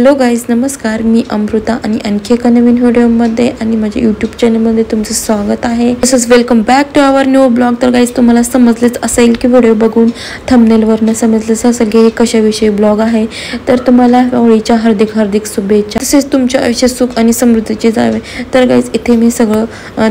Hello guys, नमस्कार. मी अमृता आणि आणखी एका नवीन व्हिडिओमध्ये आणि माझ्या यूट्यूब चॅनलमध्ये तुमचं स्वागत आहे. तसंच welcome back to our new blog. तर गाईज, तुम्हाला समजलेच असेल की व्हिडिओ बघून थंबनेलवरनं समजलेच असेल की हे कशाविषयी ब्लॉग आहे. तर तुम्हाला होळीच्या हार्दिक हार्दिक शुभेच्छा. तसेच तुमच्या आयुष्यात सुख आणि समृद्धीचे जावे. तर गाईज, इथे मी सगळं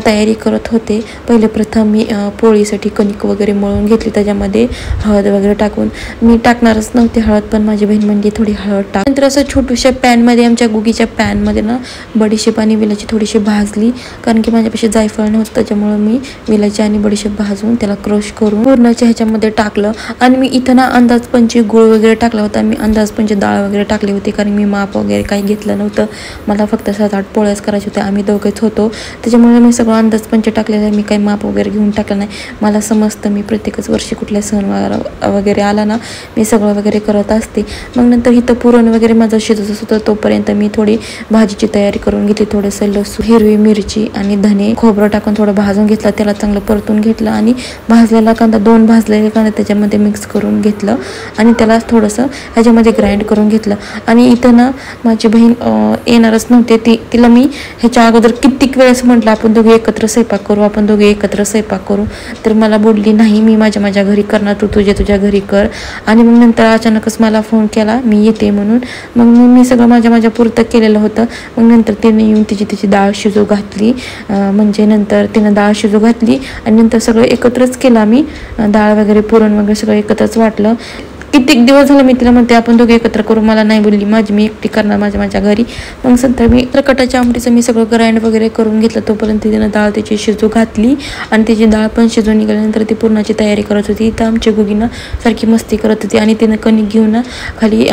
तयारी करत होते. पहिले प्रथम मी पोळीसाठी कणिक वगैरे मळून घेतली, त्याच्यामध्ये हळद वगैरे टाकून. मी टाकणारच नव्हते हळद, पण माझी बहीण म्हणली थोडी हळद टाक. नंतर असं छोट्याशा पॅनमध्ये, आमच्या गुगीच्या पॅनमध्ये ना बडीशेप आणि विलायची थोडीशी भाजली, कारण की माझ्यापाशी जायफळ नव्हतं. त्याच्यामुळं मी विलायची आणि बडीशेप भाजून त्याला क्रश करून पूर्णाच्या ह्याच्यामध्ये टाकलं. आणि मी इथं ना अंदाजपंचे गुळ वगैरे टाकला होता. मी अंदाजपंचे डाळ वगैरे टाकली होती, कारण मी माप वगैरे काही घेतलं नव्हतं. मला फक्त 7-8 पोळ्याच करायच्या होत्या. आम्ही दोघेच होतो, त्याच्यामुळे मी सगळं अंदाजपंचे टाकलेलं आहे. मी काही माप वगैरे घेऊन टाकलं नाही. मला समजतं, मी प्रत्येकच वर्षी कुठल्या सण वगैरे आला ना, मी सगळं वगैरे करत असते. मग नंतर इथं पुरण वगैरे माझं शिजत होतं, तोपर्यंत मी थोडी भाजीची तयारी करून घेतली. थोडंसं लसूण, हिरवी मिरची आणि धने, खोबरं टाकून थोडं भाजून घेतलं. त्याला चांगलं परतून घेतलं आणि भाजलेला कांदा, 2 भाजलेले कांदा त्याच्यामध्ये मिक्स करून घेतलं आणि त्याला थोडंसं ह्याच्यामध्ये ग्राइंड करून घेतलं. आणि इथं ना माझी बहीण येणारच नव्हते. तिला मी ह्याच्या अगोदर कित्येक वेळेस म्हटलं आपण दोघे एकत्र स्वयंपाक करू, आपण दोघे एकत्र स्वयंपाक करू. तर मला बोलली नाही, मी माझ्या घरी करणार, तू तुझ्या घरी कर. आणि मग नंतर अचानकच मला फोन केला मी येते म्हणून. मग मी सगळं माझ्या पुरतं केलेलं होतं. मग नंतर तिने येऊन तिची डाळ शिजू घातली. म्हणजे नंतर तिनं डाळ शिजू घातली आणि नंतर सगळं एकत्रच केलं. आम्ही डाळ वगैरे पुरण वगैरे सगळं एकत्रच वाटलं. कित्येक दिवस झालं मी तिला म्हणते आपण दोघे एकत्र करू. मला नाही बोलली, मी एकटी करणार माझ्या घरी. मग नंतर मी कटाच्या आमटीचं मी सगळं ग्राइंड वगैरे करून घेतलं. तोपर्यंत तिनं डाळ त्याची शिजू घातली आणि तिची डाळ पण शिजून निघाल्यानंतर ती पुरणाची तयारी करत होती. तर आमच्या गुगीनं सारखी मस्ती करत होती आणि तिनं कणिक घेऊन ना खाली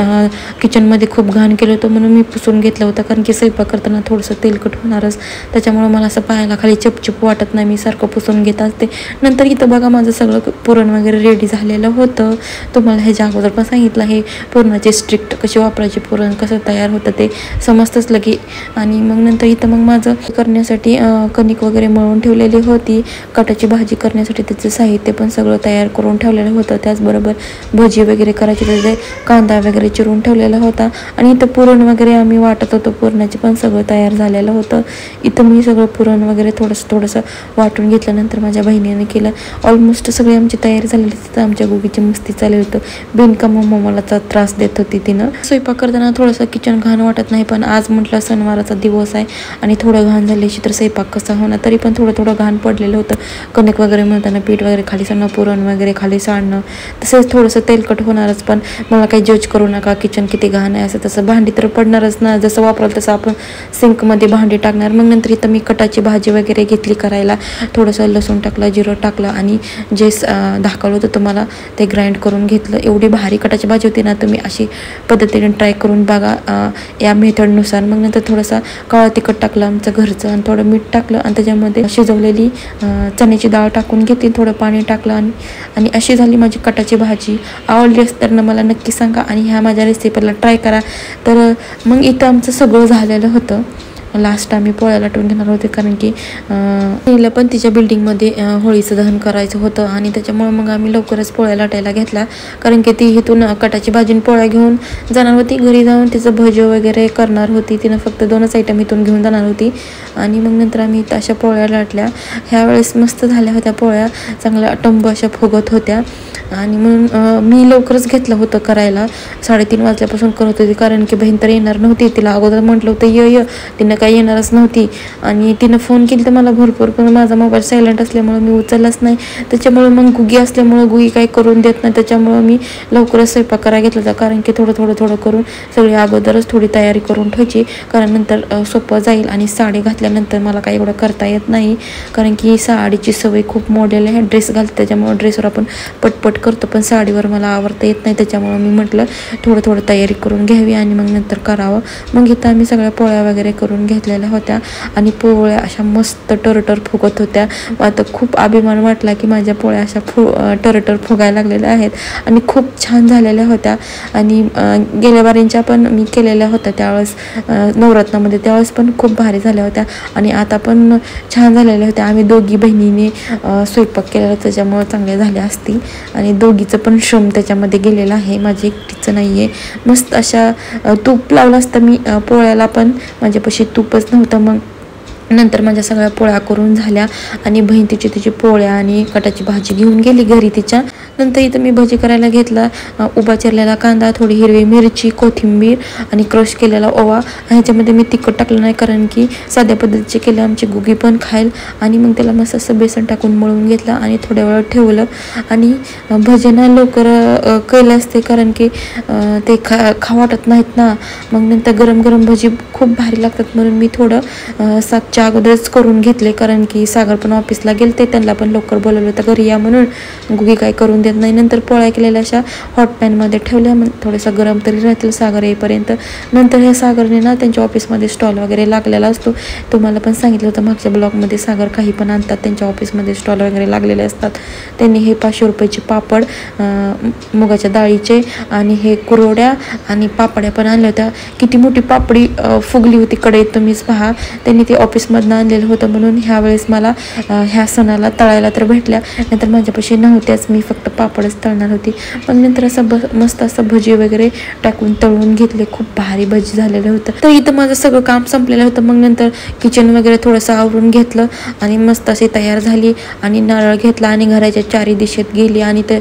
किचनमध्ये खूप घाण केलं होतं, म्हणून मी पुसून घेतलं होतं. कारण की स्वयंपाक करताना थोडंसं तेलकट होणारच, त्याच्यामुळं मला असं पायाला खाली चपचप वाटत नाही. मी सारखं पुसून घेत असते. नंतर इथं बघा माझं सगळं पुरण वगैरे रेडी झालेलं होतं. तुम्हाला ह्याच्या अगोदर पण सांगितलं आहे पुरणाचे स्ट्रिक्ट कशी वापरायचे, पुरण कसं तयार होतं ते समजतंच लगे. आणि मग नंतर इथं मग माझं करण्यासाठी कणिक वगैरे मळून ठेवलेली होती. कटाची भाजी करण्यासाठी त्याचं साहित्य पण सगळं तयार करून ठेवलेलं होतं. त्याचबरोबर भजी वगैरे करायची, त्याचे कांदा वगैरे चिरून ठेवलेला होता. आणि इथं पुरण वगैरे आम्ही वाटत होतो, पुरणाचे पण सगळं तयार झालेलं होतं. इथं मी सगळं पुरण वगैरे थोडंसं वाटून घेतल्यानंतर माझ्या बहिणीने केलं. ऑलमोस्ट सगळी आमची तयारी झालेली. तिथं आमच्या गुगीची मस्ती चालू होतं. बिनका मम्मा मला त्रास देत होती तिनं. स्वयंपाक करताना थोडंसं किचन घाण वाटत नाही, पण आज म्हटलं सणवाराचा दिवस आहे आणि थोडं घाण झाल्याशी तर स्वयंपाक कसा होणार. तरी पण थोडं घाण पडलेलं होतं. कणिक वगैरे म्हणताना पीठ वगैरे खाली सांडणं, पुरण वगैरे खाली सांडणं, तसंच थोडंसं तेलकट होणारच. पण मला काही जज करू नका, किचन किती घाण आहे असं तसं. भांडी तर पडणारच ना, जसं वापराल तसं आपण सिंकमध्ये भांडी टाकणार. मग नंतर इथं मी कटाची भाजी वगैरे घेतली करायला. थोडंसं लसूण टाकलं, जिरं टाकलं आणि जे दाखवलं होतं तुम्हाला ते ग्राइंड करून घेतलं. एवढी भारी कटाची भाजी होती ना, तुम्ही अशी पद्धतीने ट्राय करून बघा या मेथडनुसार. मग नंतर थोडासा काळं तिखट टाकलं आमचं घरचं आणि थोडं मीठ टाकलं आणि त्याच्यामध्ये शिजवलेली चण्याची डाळ टाकून घेतली, थोडं पाणी टाकलं आणि अशी झाली माझी कटाची भाजी. आवडली असं तर मला नक्की सांगा आणि ह्या माझ्या रेसिपीला ट्राय करा. तर मग इथं आमचं सगळं झालेलं होतं. लास्ट आम्ही पोळ्या लाटून घेणार होते, कारण की तिला पण तिच्या बिल्डिंगमध्ये होळीचं दहन करायचं होतं आणि त्याच्यामुळे मग आम्ही लवकरच पोळ्या लाटायला घेतल्या. कारण की ती इथून कटाची भाजी पोळ्या घेऊन जाणार होती. घरी जाऊन तिचं भजी वगैरे करणार होती. तिनं फक्त 2च आयटम इथून घेऊन जाणार होती. आणि मग नंतर आम्ही इथं अशा पोळ्या लाटल्या. ह्यावेळेस मस्त झाल्या होत्या पोळ्या, चांगल्या टंब अशा फुगत होत्या. आणि म्हणून मी लवकरच घेतलं होतं करायला. 3:30 वाजल्यापासून करत होती, कारण की बहीण तर येणार नव्हती. तिला अगोदर म्हटलं होतं ये, तिनं काही येणारच नव्हती. आणि तिनं फोन केली तर मला भरपूर, पण माझा मोबाईल सायलेंट असल्यामुळं मी उचललाच नाही. त्याच्यामुळे मग गुगी असल्यामुळं गुगी काही करून देत नाही. त्याच्यामुळं मी लवकरच स्वयंपाक करायला घेतला होता, कारण की थोडं करून सगळी अगोदरच थोडी तयारी करून ठेवायची, कारण नंतर सोपं जाईल. आणि साडी घातल्यानंतर मला काही एवढं करता येत नाही, कारण की साडीची सवय खूप मोडेल आहे. ड्रेस घालते त्याच्यामुळं ड्रेसवर आपण पटपट करतो, पण साडीवर मला आवडता येत नाही. त्याच्यामुळं मी म्हटलं थोडं तयारी करून घ्यावी आणि मग नंतर करावं. मग इथं आम्ही सगळ्या पोळ्या वगैरे करून घेतलेल्या होत्या आणि पोळ्या अशा मस्त टरटर फुगत होत्या. आता खूप अभिमान वाटला की माझ्या पोळ्या अशा टरटर फुगायला लागलेल्या आहेत आणि खूप छान झालेल्या होत्या. आणि गेल्या बारींच्या पण मी केलेल्या होत्या त्यावेळेस नवरात्रामध्ये, त्यावेळेस पण खूप भारी झाल्या होत्या आणि आता पण छान झालेल्या होत्या. आम्ही दोघी बहिणीने स्वयंपाक केलेला त्याच्यामुळे चांगले झाले असतील आणि दोघीचं पण श्रम त्याच्यामध्ये गेलेलं आहे, माझे एकटीचं नाही आहे. मस्त अशा तूप लावलं असतं मी पोळ्याला, पण माझ्यापाशी तूपच नव्हतं. मग नंतर माझ्या सगळ्या पोळ्या करून झाल्या आणि बहीण तिची पोळ्या आणि कटाची भाजी घेऊन गेली घरी तिच्या. नंतर इथं मी भजी करायला घेतला. उभा चिरलेला कांदा, थोडी हिरवी मिरची, कोथिंबीर आणि क्रश केलेला ओवा. ह्याच्यामध्ये मी तिखट टाकलं नाही कारण की साध्या पद्धतीचे केले आमची गुगी पण खाईल. आणि मग त्याला मस्त असं बेसन टाकून मळून घेतलं आणि थोड्या वेळ ठेवलं. आणि भजीना लवकर केलं असते कारण की ते खा वाटत नाहीत ना. मग नंतर गरम गरम भजी खूप भारी लागतात म्हणून मी थोडं 7च्या अगोदरच करून घेतले कारण की सागर पण ऑफिसला गेलते, त्यांना पण लवकर बोलवलं होतं घरी या म्हणून. गुगी काय करून देत नाही. नंतर पोळ्या केलेल्या अशा हॉट पॅनमध्ये ठेवल्या, मग थोडासा गरम तरी राहतील सागर येईपर्यंत. नंतर ह्या सागरने ना त्यांच्या ऑफिसमध्ये स्टॉल वगैरे लागलेला असतो. तुम्हाला पण सांगितलं होतं मागच्या ब्लॉगमध्ये, सागर काही पण आणतात त्यांच्या ऑफिसमध्ये स्टॉल वगैरे लागलेले असतात. त्यांनी हे 500 रुपयाचे पापड मुगाच्या डाळीचे आणि हे कुरवड्या आणि पापड्या पण आणल्या होत्या. किती मोठी पापडी फुगली होती कढईत तुम्हीच पहा. त्यांनी ते ऑफिसमधनं आणलेलं होतं म्हणून ह्यावेळेस मला ह्या सणाला तळायला तर भेटल्या, नंतर माझ्यापाशी नव्हत्याच, मी फक्त पापडच तळणार होती. मग नंतर असं मस्त असं भजी वगैरे टाकून तळून घेतले. खूप भारी भजी झालेलं होतं. तर इथं माझं सगळं काम संपलेलं होतं. मग नंतर किचन वगैरे थोडंसं आवरून घेतलं आणि मस्त अशी तयार झाली आणि नारळ घेतला आणि घराच्या चारी दिशेत गेली आणि ते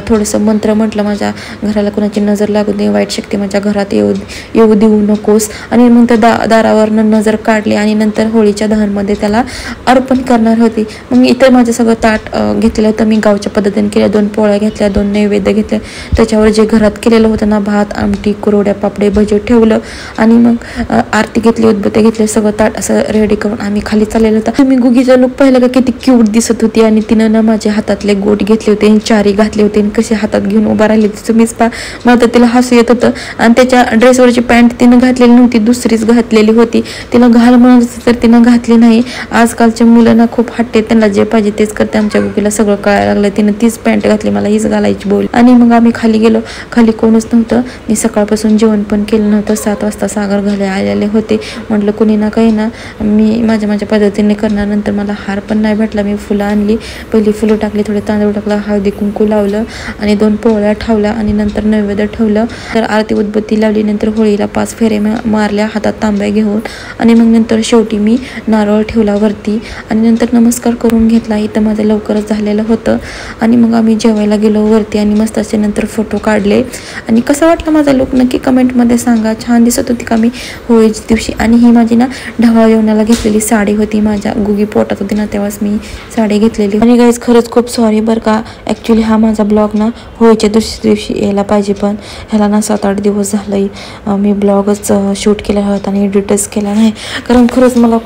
थोडंसं मंत्र म्हटलं, माझ्या घराला कोणाची नजर लागू दे, वाईट शक्ती माझ्या घरात येऊ देऊ नकोस. आणि मग त्या दारावरनं नजर काढली आणि नंतर होळीच्या दहनमध्ये त्याला अर्पण करणार होती. मग इथं माझं सगळं ताट घेतलेलं होतं मी गावच्या पद्धतीने केल्या. 2 पोळ्या घेतल्या, 2 नैवेद्य घेतले, त्याच्यावर जे घरात केलेलं होतं ना भात, आमटी, कुरवड्या, पापडे, भजे ठेवलं आणि मग आरती घेतली, उदबत्ती घेतले, सगळं ताट असं रेडी करून आम्ही खाली चाललेलं होतं. मी गुगीचा लुक पाहिलं का किती क्यूट दिसत होती आणि तिनं ना माझ्या हातातले गोट घेतले होते, चारी घातले होते आणि कसे हातात घेऊन उभा राहिली होती तुम्हीच पहा. मला तर तिला हसू येत होतं. आणि त्याच्या ड्रेसवरची पॅन्ट तिनं घातलेली नव्हती, दुसरीच घातलेली होती. तिला घाल म्हणत तर तिनं घातली नाही. आजकालच्या मुलांना खूप हट्टे, त्यांना जे पाहिजे तेच करते. आमच्या गुगीला सगळं कळायला लागलं, तिनं तीच पॅन्ट घातली, मला हीच घालायची बोल. आणि मग आम्ही खाली गेलो. खाली कोणच नव्हतं, मी सकाळपासून जेवण पण केलं नव्हतं. 7 वाजता सागर घरी आलेले होते. म्हटलं कुणी ना काही ना मी माझ्या पद्धतीने करणार. नंतर मला हार पण नाही भेटला, मी फुलं आणली, पहिली फुलं टाकली, थोडे तांदूळ टाकला, हळदी कुंकू लावलं आणि 2 पोळ्या ठेवल्या आणि नंतर नैवेद्य ठेवलं. तर आरती उदबत्ती लावली. नंतर होळीला 5 फेरे मारल्या हातात तांब्या घेऊन आणि मग नंतर शेवटी मी नारळ ठेवला वरती आणि नंतर नमस्कार करून घेतला. इथं माझं लवकरच झालेलं होतं आणि मग आम्ही जेवायला गेलो वरती आणि मस्त असे नंतर फोटो काढले. आणि कसं वाटलं माझा लुक नक्की कमेंटमध्ये सांगा. छान दिसत होती का मी होळीच्या दिवशी. आणि ही माझी ना ढवाळ जेवणाला घेतलेली साडी होती, माझ्या गुगी पोटात होती ना तेव्हाच मी साडी घेतलेली. आणि गाईज खरंच खूप सॉरी बरं का, ॲक्च्युली हा माझा ब्लॉग ना होळीच्या दुसऱ्या दिवशी यायला पाहिजे, पण ह्याला ना 7-8 दिवस झालं मी ब्लॉगच शूट केला होता आणि एडिटच केला नाही कारण खरंच मला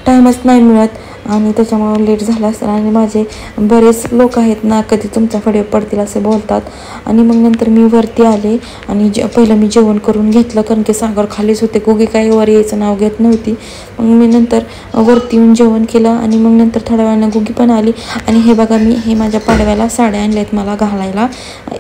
टाईमच नाही मिळत आणि त्याच्यामुळे लेट झाला असेल. आणि माझे बरेच लोक आहेत ना कधी तुमचा व्हिडिओ पडतील असे बोलतात. आणि मग नंतर मी वरती आले आणि पहिलं मी जेवण करून घेतलं कारण की सागर खालीच होते, गुगी काही वर यायचं नाव घेत नव्हती. मग मी नंतर वरती येऊन जेवण केलं आणि मग नंतर थोड्या वेळानं गुगी पण आली. आणि हे बघा मी हे माझ्या पाडव्याला साड्या आणल्या आहेत मला घालायला.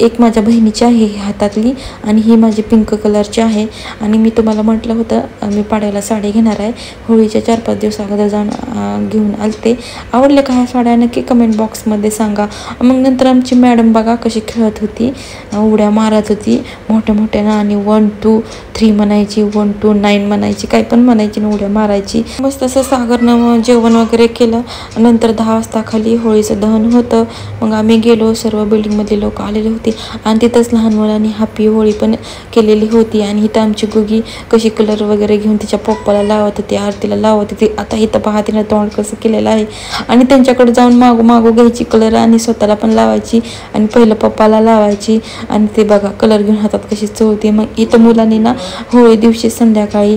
एक माझ्या बहिणीची आहे हातातली आणि ही माझी पिंक कलरची आहे. आणि मी तुम्हाला म्हटलं होतं मी पाडव्याला साडी घेणार आहे, होळीच्या 4-5 दिवस अगोदर जाऊन घेऊन आलते. आवडले का ह्या साड्या नक्की कमेंट बॉक्समध्ये सांगा. मग नंतर आमची मॅडम बघा कशी खेळत होती, उड्या मारत होती मोठ्या आणि 1 2 3 म्हणायची, 1 2 9 म्हणायची, काही पण म्हणायची ना उड्या मारायची. मस्त असं सागरनं जेवण वगैरे केलं. नंतर 10 वाजता खाली होळीचं दहन होतं. मग आम्ही गेलो, सर्व बिल्डिंगमधले लोक आलेले होते आणि तिथंच लहान मुलांनी हॅपी होळी पण केलेली होती. आणि इथं आमची गुगी कशी कलर वगैरे घेऊन तिच्या पप्पाला लावत होती, आरतीला लावत होती. आता इथं पहा तिनं तोंड कसं केलेला आहे. आणि त्यांच्याकडे जाऊन मागू घ्यायची कलर आणि स्वतःला पण लावायची आणि पहिलं पप्पाला लावायची. आणि ते बघा कलर घेऊन हातात कशी चवते. मग इथं मुलांनी ना होळी दिवशी संध्याकाळी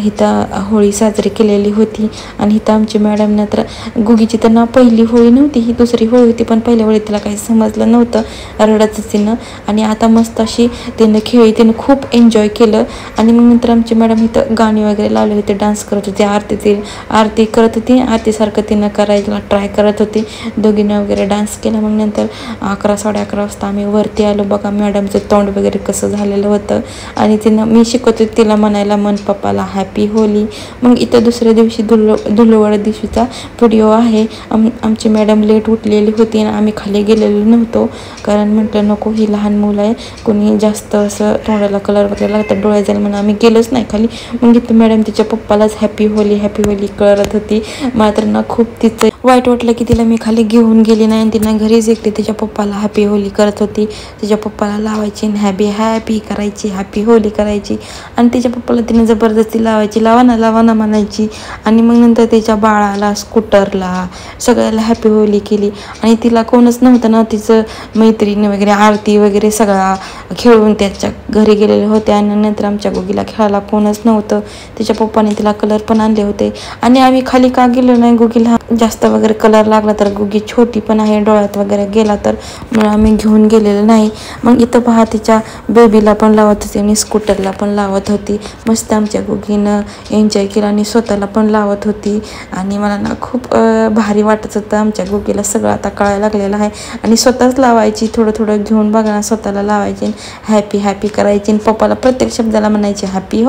इथं होळी साजरी केलेली होती. आणि इथं आमची मॅडमनं तर गुगीची तर ना पहिली होळी नव्हती, ही दुसरी होळी होती. पण पहिल्या होळी तिला काही समजलं नव्हतं, रडतच तिनं. आणि आता मस्त अशी तिनं खेळी, तिनं खूप एन्जॉय केलं. आणि मग नंतर आमची मॅडम इथं गाणी वगैरे लावले होते, डान्स करत होती, आरती करत होती. आरतीसारखं तिनं करायला ट्राय करत होती. दोघीनं वगैरे डान्स केला. मग नंतर 11 साडे 11 वाजता आम्ही वरती आलो. बघा मॅडमचं तोंड वगैरे कसं झालेलं होतं. आणि तिनं मी शिकवत होते तिला म्हणायला मन पप्पाला हॅपी होली. मग इथं दुसऱ्या दिवशी धुळवड दिवशीचा व्हिडिओ आहे. आमची मॅडम लेट उठलेली होती आणि आम्ही खाली गेलेलो नव्हतो, कारण म्हटलं नको, ही लहान मुलं आहे, कोणी जास्त असं तोंडाला कलर वगैरे लागतात, डोळ्या जाईल म्हणून आम्ही गेलोच नाही खाली. मग इथं मॅडम तिच्या पप्पालाच हॅपी होली करत होती. मला तर ना खूप तिचं वाईट वाटलं की तिला मी खाली घेऊन गेली नाही आणि तिनं घरीच एकटी तिच्या पप्पाला हॅपी होली करत होती. तिच्या पप्पाला लावायची आणि हॅपी करायची, हॅपी होली करायची. आणि तिच्या पप्पाला तिने जबरदस्ती लावायची, लावा ना म्हणायची. आणि मग नंतर तिच्या बाळाला, स्कूटरला, सगळ्याला हॅपी होली केली. आणि तिला कोणच नव्हतं ना, तिचं मैत्रिणी वगैरे आरती वगैरे सगळा खेळून त्याच्या घरी गेलेले होते. आणि नंतर आमच्या गुगीला खेळायला कोणच नव्हतं. तिच्या पप्पाने तिला कलर पण आणले होते. आणि आम्ही खाली का गेलो नाही, गुगीला जास्त वगैरे कलर लागला तर, गुगी छोटी पण आहे, डोळ्यात वगैरे गेला तर, म्हणून आम्ही घेऊन गेलेलं नाही. मग इथं पहा तिच्या बेबीला पण लावत होती आणि स्कूटरला पण लावत होती. मस्त आमच्या गुगीनं एन्जॉय केला आणि स्वतःला पण लावत होती. आणि मला ना खूप भारी वाटत होतं. आमच्या गुगीला सगळं आता कळायला लागलेलं आहे. आणि स्वतःच लावायची, थोडं घेऊन बघा, स्वतःला लावायची, हॅपी करायची. आणि पप्पाला प्रत्येक शब्दाला म्हणायची हॅपी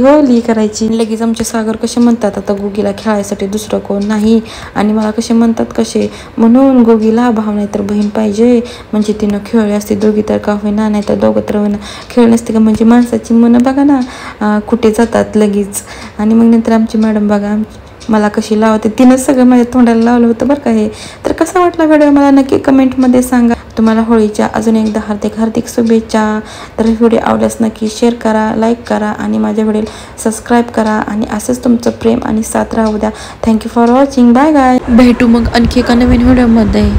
होली करायची. लगेच आमचे सागर कसे म्हणतात, आता गुगीला खेळायसाठी दुसरं कोण नाही. आणि मला कसे म्हणतात, कसे म्हणून गुगीला भाव नाही तर बहीण पाहिजे, म्हणजे तिनं खेळली असते, दोघी तर का होईना, नाही तर दोघं तर होईना, खेळ नसते का. म्हणजे माणसाची मनं बघा ना कुठे जातात लगेच. आणि मग नंतर आमची मॅडम बघा मला कशी लावते, तिनं सगळं माझ्या तोंडाला लावलं होतं बरं का हे. तर कसा वाटला व्हिडिओ मला नक्की कमेंटमध्ये सांगा. तुम्हाला होळीच्या अजून एकदा हार्दिक शुभेच्छा. तर व्हिडिओ आवडल्यास नक्की शेअर करा, लाईक करा आणि माझ्या व्हिडिओला सबस्क्राईब करा. आणि असंच तुमचं प्रेम आणि साथ राहू द्या. Thank you for watching. बाय गाय. भेटू मग आणखी एका नवीन व्हिडिओमध्ये.